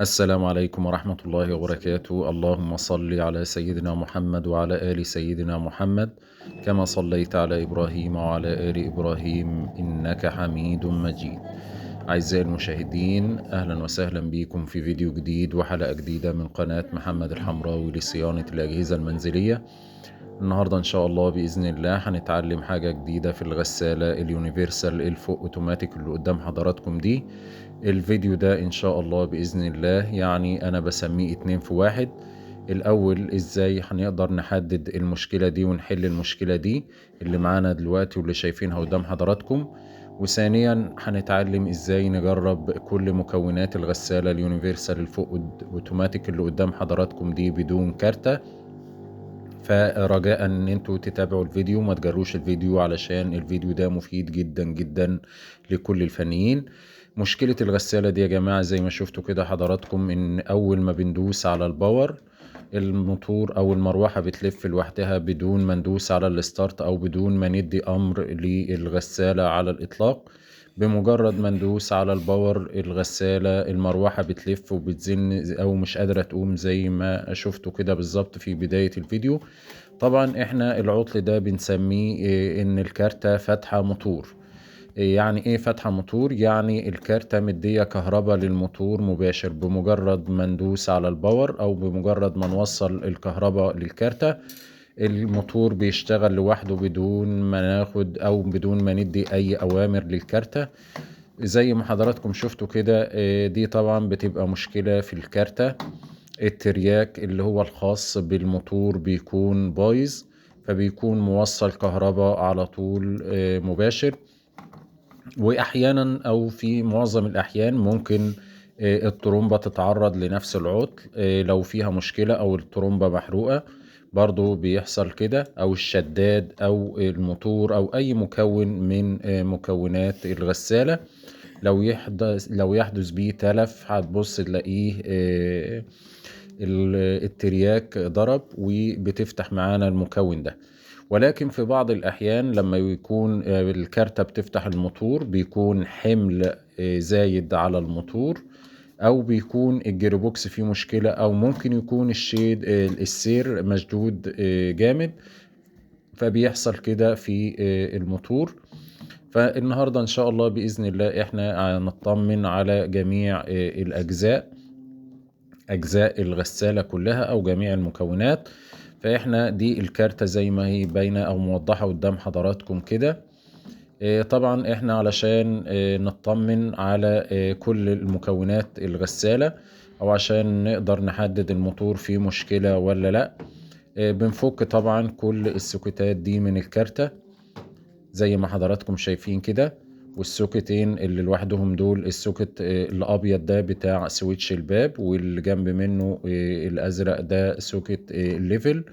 السلام عليكم ورحمة الله وبركاته. اللهم صل على سيدنا محمد وعلى آل سيدنا محمد كما صليت على إبراهيم وعلى آل إبراهيم إنك حميد مجيد. أعزائي المشاهدين، أهلا وسهلا بكم في فيديو جديد وحلقة جديدة من قناة محمد الحمراوي لصيانة الأجهزة المنزلية. النهاردة إن شاء الله بإذن الله هنتعلم حاجة جديدة في الغسالة اليونيفرسال الفوق أوتوماتيك اللي قدام حضراتكم دي. الفيديو ده إن شاء الله بإذن الله يعني أنا بسميه 2 في 1. الأول إزاي هنقدر نحدد المشكلة دي ونحل المشكلة دي اللي معانا دلوقتي واللي شايفينها قدام حضراتكم، وثانيا هنتعلم إزاي نجرب كل مكونات الغسالة اليونيفرسال الفوق أوتوماتيك اللي قدام حضراتكم دي بدون كارتة. فرجاء ان انتوا تتابعوا الفيديو، ما تجروش الفيديو علشان الفيديو ده مفيد جدا جدا لكل الفنيين. مشكلة الغسالة دي يا جماعة زي ما شفتوا كده حضراتكم، ان اول ما بندوس على الباور الموتور او المروحة بتلف لوحدها بدون ما ندوس على الستارت او بدون ما ندي امر للغسالة على الاطلاق. بمجرد ما ندوس على الباور الغسالة المروحة بتلف وبتزن او مش قادرة تقوم زي ما شفتوا كده بالظبط في بداية الفيديو. طبعا احنا العطل ده بنسميه ان الكارتة فاتحة موتور. يعني ايه فاتحة موتور؟ يعني الكارتة مدية كهرباء للموتور مباشر، بمجرد ما ندوس على الباور او بمجرد ما نوصل الكهرباء للكارتة الموتور بيشتغل لوحده بدون ما ناخد او بدون ما ندي اي اوامر للكارتة. زي ما حضراتكم شفتوا كده دي طبعا بتبقى مشكلة في الكارتة. الترياك اللي هو الخاص بالموتور بيكون بايظ، فبيكون موصل كهرباء على طول مباشر. واحيانا او في معظم الاحيان ممكن الترومبة تتعرض لنفس العطل لو فيها مشكلة او الترومبة محروقة برضو بيحصل كده، او الشداد او الموتور او اي مكون من مكونات الغسالة لو يحدث بيه تلف هتبص تلاقيه الترياك ضرب وبتفتح معانا المكون ده. ولكن في بعض الأحيان لما يكون الكارتة بتفتح الموتور بيكون حمل زايد على الموتور، أو بيكون الجيربوكس فيه مشكلة، أو ممكن يكون الشيد السير مشدود جامد، فبيحصل كده في الموتور. فالنهاردة إن شاء الله بإذن الله إحنا هنطمن على جميع أجزاء الغسالة كلها أو جميع المكونات. فإحنا دي الكارتة زي ما هي باينة أو موضحة قدام حضراتكم كده. طبعا إحنا علشان نطمن على كل المكونات الغسالة، أو عشان نقدر نحدد الموتور فيه مشكلة ولا لأ، بنفك طبعا كل السوكتات دي من الكارتة زي ما حضراتكم شايفين كده. والسوكتين اللي لوحدهم دول السوكت الابيض ده بتاع سويتش الباب، واللي جنب منه الازرق ده سوكت الليفل.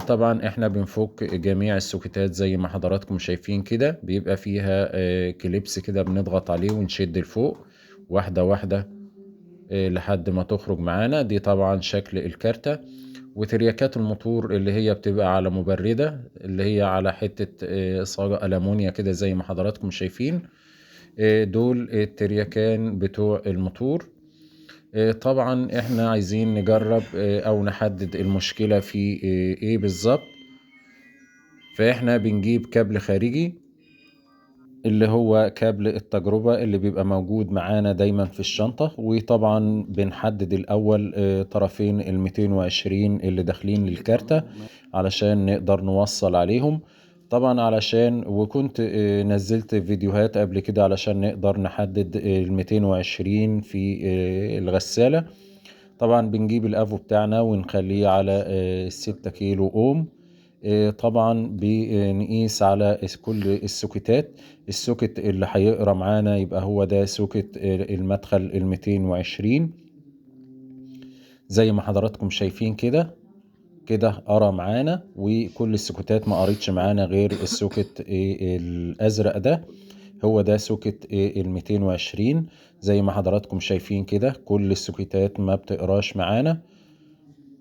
طبعا احنا بنفك جميع السوكتات زي ما حضراتكم شايفين كده، بيبقى فيها كليبس كده بنضغط عليه ونشد لفوق واحدة واحدة لحد ما تخرج معانا. دي طبعا شكل الكارتة. وترياكات الموتور اللي هي بتبقى على مبردة، اللي هي على حتة صاجة ألمونيا كده زي ما حضراتكم شايفين. دول الترياكان بتوع الموتور. طبعا احنا عايزين نجرب او نحدد المشكلة في ايه بالظبط. فاحنا بنجيب كابل خارجي اللي هو كابل التجربة اللي بيبقى موجود معانا دايما في الشنطة، وطبعا بنحدد الأول طرفين 220 اللي داخلين للكارتة علشان نقدر نوصل عليهم. طبعا علشان وكنت نزلت فيديوهات قبل كده علشان نقدر نحدد 220 في الغسالة. طبعا بنجيب الافو بتاعنا ونخليه على 6 كيلو اوم. طبعا بنقيس على كل السوكتات. السوكت اللي هيقرا معانا يبقى هو ده سوكت المدخل 220 زي ما حضراتكم شايفين كده. كده قرا معانا، وكل السوكتات ما قريتش معانا غير السوكت الازرق ده، هو ده سوكت 220 زي ما حضراتكم شايفين كده. كل السوكتات ما بتقراش معانا،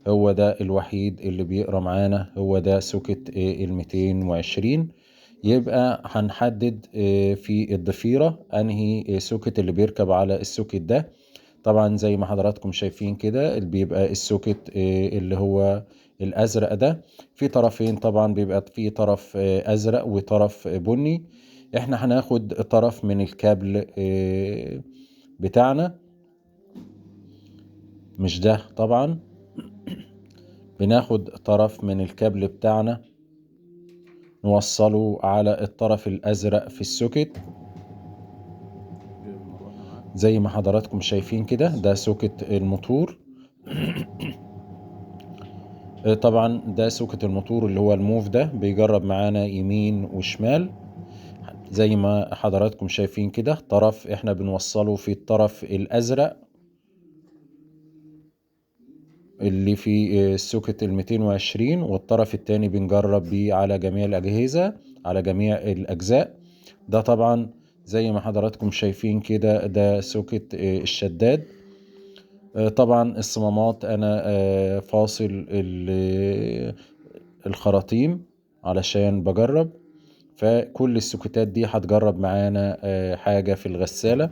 هو ده الوحيد اللي بيقرا معانا، هو ده سوكت 220. يبقى هنحدد في الضفيرة انهي سوكت اللي بيركب على السوكت ده. طبعا زي ما حضراتكم شايفين كده بيبقى السوكت اللي هو الازرق ده في طرفين، طبعا بيبقى في طرف ازرق وطرف بني. احنا هناخد طرف من الكابل بتاعنا، مش ده طبعا، بناخد طرف من الكابل بتاعنا نوصله على الطرف الازرق في السوكت زي ما حضراتكم شايفين كده. ده سوكت الموتور. طبعا ده سوكت الموتور اللي هو الموف ده بيجرب معانا يمين وشمال زي ما حضراتكم شايفين كده. طرف احنا بنوصله في الطرف الازرق اللي في السوكت 220، والطرف التاني بنجرب بيه على جميع الأجهزة، على جميع الأجزاء. ده طبعا زي ما حضراتكم شايفين كده ده سوكت الشداد. طبعا الصمامات أنا فاصل الخراطيم علشان بجرب. فكل السوكتات دي هتجرب معانا حاجة في الغسالة.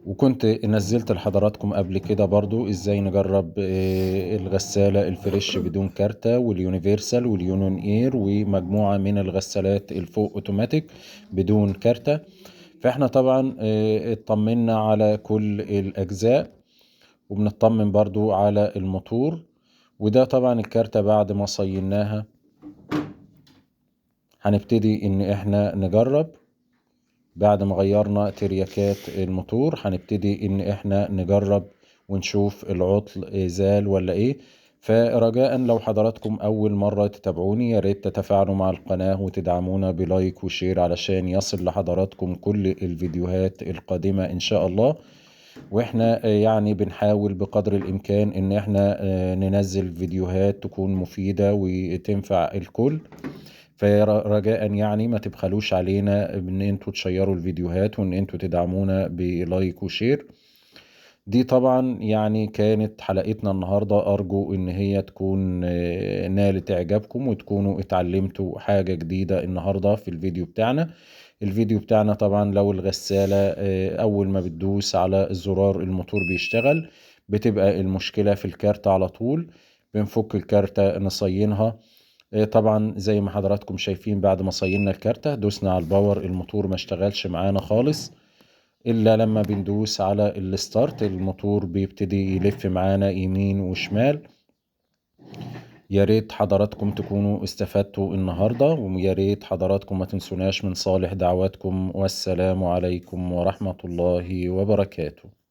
وكنت نزلت لحضراتكم قبل كده برضو ازاي نجرب الغسالة الفريش بدون كارتة واليونيفرسال واليونون اير ومجموعة من الغسالات الفوق اوتوماتيك بدون كارتة. فاحنا طبعا اطمنا على كل الاجزاء وبنطمن برضو على الموتور. وده طبعا الكارتة بعد ما صيناها هنبتدي ان احنا نجرب. بعد ما غيرنا ترياكات الموتور هنبتدي ان احنا نجرب ونشوف العطل زال ولا ايه. فرجاء لو حضراتكم اول مرة تتابعوني يا ريت تتفاعلوا مع القناة وتدعمونا بلايك وشير علشان يصل لحضراتكم كل الفيديوهات القادمة ان شاء الله. واحنا يعني بنحاول بقدر الامكان ان احنا ننزل فيديوهات تكون مفيدة وتنفع الكل. فرجاء يعني ما تبخلوش علينا ان انتوا تشيروا الفيديوهات وان انتوا تدعمونا بلايك وشير. دي طبعا يعني كانت حلقتنا النهاردة، ارجو ان هي تكون نالت اعجابكم وتكونوا اتعلمتوا حاجة جديدة النهاردة في الفيديو بتاعنا. الفيديو بتاعنا طبعا لو الغسالة اول ما بتدوس على الزرار الموتور بيشتغل بتبقى المشكلة في الكارتة على طول. بنفك الكارتة نصينها. طبعا زي ما حضراتكم شايفين بعد ما صينا الكارتة دوسنا على الباور الموتور ما اشتغلش معانا خالص، الا لما بندوس على الستارت الموتور بيبتدي يلف معانا يمين وشمال. يا ريت حضراتكم تكونوا استفدتوا النهاردة، ويا ريت حضراتكم ما تنسوناش من صالح دعواتكم. والسلام عليكم ورحمة الله وبركاته.